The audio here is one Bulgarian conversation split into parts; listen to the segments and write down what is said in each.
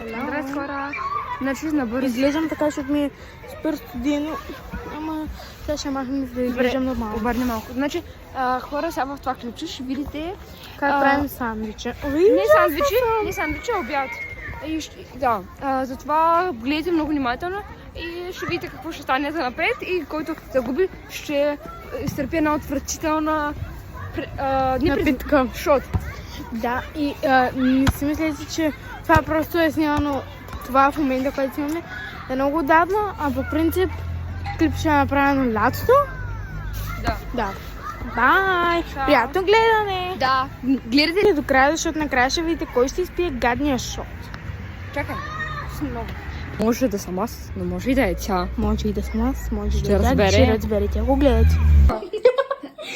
Здрасти, хора. Значи набързо. Изглеждам така, защото ми е супер студено. Ама сега ще махнем да изглеждам нормално. Обърни малко. Значи, хора, сега в това клипче ще видите Как правим сандвича. не сандвичи, а обяд. Да, затова гледайте много внимателно и ще видите какво ще стане за напред и който загуби ще изтърпи една отвратителна напитка. Шот. Да, и не си мислете, че това просто е снимано това в момента, което имаме е много отдавна, а по принцип клип ще е направено лятото. Да. Бай! Приятно гледане! Да, гледайте До края, защото накрая ще видите кой ще изпие гадния шот. Чакай. Много. Може да съм аз, но може и да е тя. Може и да съм аз, може Ще да е тя. разбере. Ще разберете, ако гледате.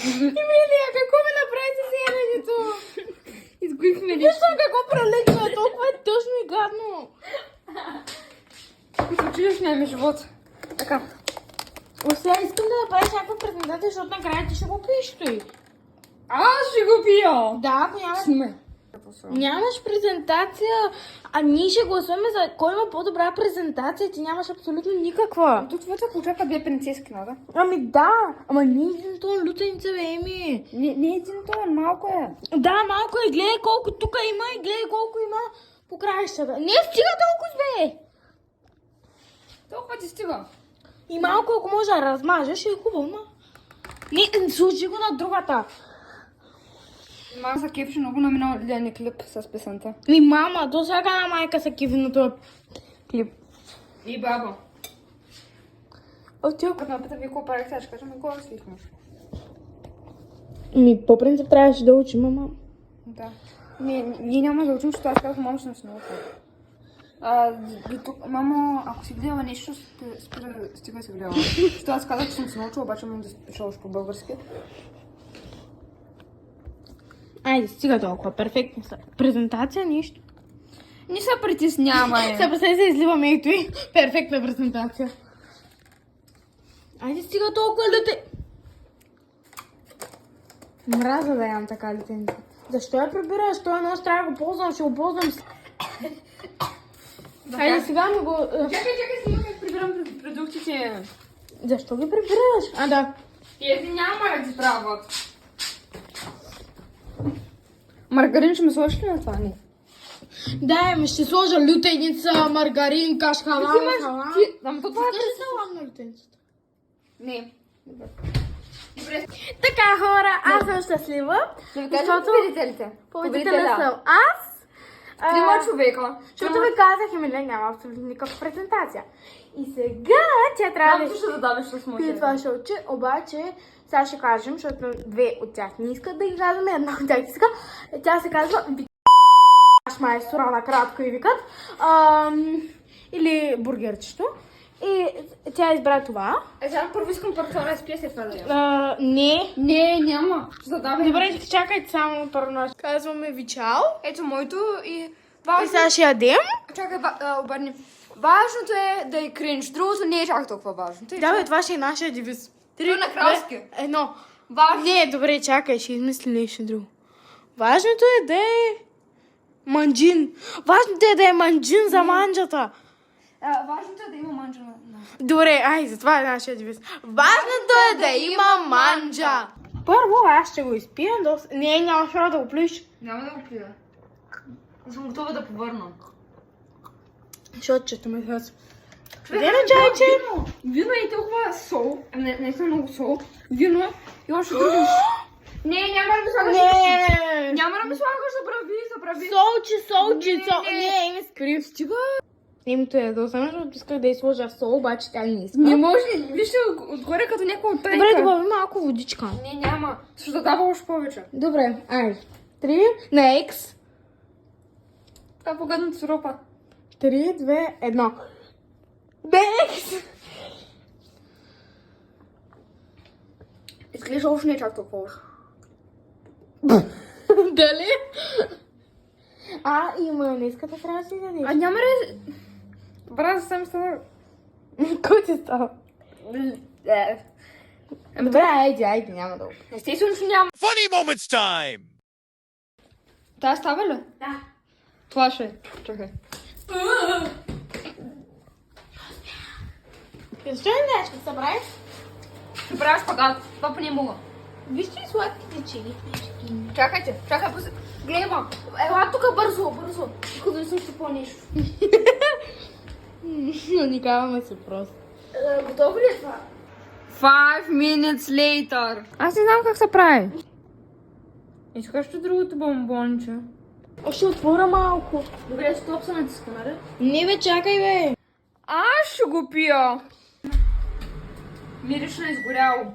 Емилия, какво ме направи с яденето? Изгоихме Виждам какво прелегна, толкова е тъжно и гадно. Отидеш на живот. Така. Сега искам да направиш някаква презентация, защото накрая ти ще го пиеш той. Аз ще го пия! Да, ако нямаш... Снимай. Нямаш презентация, а ние ще гласуваме за кой има по-добра презентация, ти нямаш абсолютно никаква. Тук това получака две принцески, да? Ами да, ама не един тон лютеница, бе, Еми. Не един тон, малко е. Да, малко е, гледай колко тук има и гледай колко има по краищата. Не стига толкова, бе! Толкова ти стига. И малко, ако може да размажеш, е хубаво, ма. Не, служи го на другата. Мама са кефши много на миналия клип с песента. Ми мама, до сега на майка са киви на този клип. И баба. От тя... Като напита ви какво правих, сега ще кажа, кога слихме. Ми, по принцип трябваше да учим, мама. Да. Ние няма да учим, защото аз казах, мамо ще не се науча. Мамо, ако си гледала нещо, стига си гледала. Защото аз казах, че съм се научила, обаче мога да си пиша още по-български. Айде, стига толкова, перфектно са. Презентация, нищо. Не се притеснявай. Сега представи се изливаме и той. Перфектна презентация. Айде, стига толкова люте. Мраза да ям така лютеница. Защо я прибираш? Той нощ трябва да го ползвам, ще го ползвам. Айде, сега ми го... Чакай, сега как прибирам продуктите. Защо ги прибираш? А, да. Тези няма да ти трябват. Маргарин ще ме сложиш ли на това? Не. Да, ми ще сложа лютеница, маргарин, кашкавал, салам. Ама то това е... Скажи салам на лютеницата. Не. Добре. Така, хора, аз съм щастлива. Да ви кажа победителите. Победителя съм аз. Трима човека. Защото ви казах, Емилия няма абсолютно никаква презентация. И сега тя трябва да Ти ще задаваш с моите. пие това шоуче, обаче сега ще кажем, защото две от тях не искат да ги казваме, една от тях иска. Тя се казва майстора накратко и викат. Или бургерчето. И тя избра това. Сега първо искам партньора с пие след това да ям. Не. Не, няма. Задавай. Добре, чакайте само първо. Казваме ви чао. Ето моето и... И Важно... сега ще ядем. Чакай, обърни. Важното е да е кринж. Другото не е чак толкова важно. Да, бе, това ще е нашия девиз. Три на кралски. Едно. Важно. Не, добре, чакай, ще измисли нещо друго. Важното е да е манджин. Важното е да е манджин за манджата. Важното е да има манджа на... Добре, ай, затова е нашия девиз. Важното е да има манджа. Първо аз ще го изпия. Не, нямаш право да го плюш. Няма да го пия. Аз съм готова да повърна. Защото ме хареса. Къде на чайче? Вино е толкова сол. Не съм много сол. Вино и още друго. Не, няма да ми слагаш. Не. Няма да ми слагаш, забрави. Солче. Не. Не, име скри. Стига. Името е досъмно, защото исках да изложа сол, обаче тя не иска. Не може. Вижте отгоре като някаква оттайка. Добре, добави малко водичка. Не, няма. Ще дава още повече. Добре, ай. 3, next. Това е погадната сиропа. 3, 2, 1. Next! Изглежда още не е чак толкова лошо. Дали? И майонезката трябва да си дадеш. Няма ли... Брат, съм става... Кой ти става? Добре, айде, няма да го. Естествено, че няма. Funny moments time! Тая става ли? Да. Това ще е. Чакай. Защо не знаеш как се прави? Ще правя шпагат. Папа не мога. Вижте ли сладките чили? Чакайте, гледай ма. Ела тук бързо. Тук да също по-нещо. Наникаваме се просто. Готово ли е това? 5 minutes later. Аз не знам как се прави. Искаш ли другото бомбонче? Ще отворя малко. Добре, стоп се натиска, нали? Не бе, чакай бе. Аз ще го пия. Мирише на изгоряло.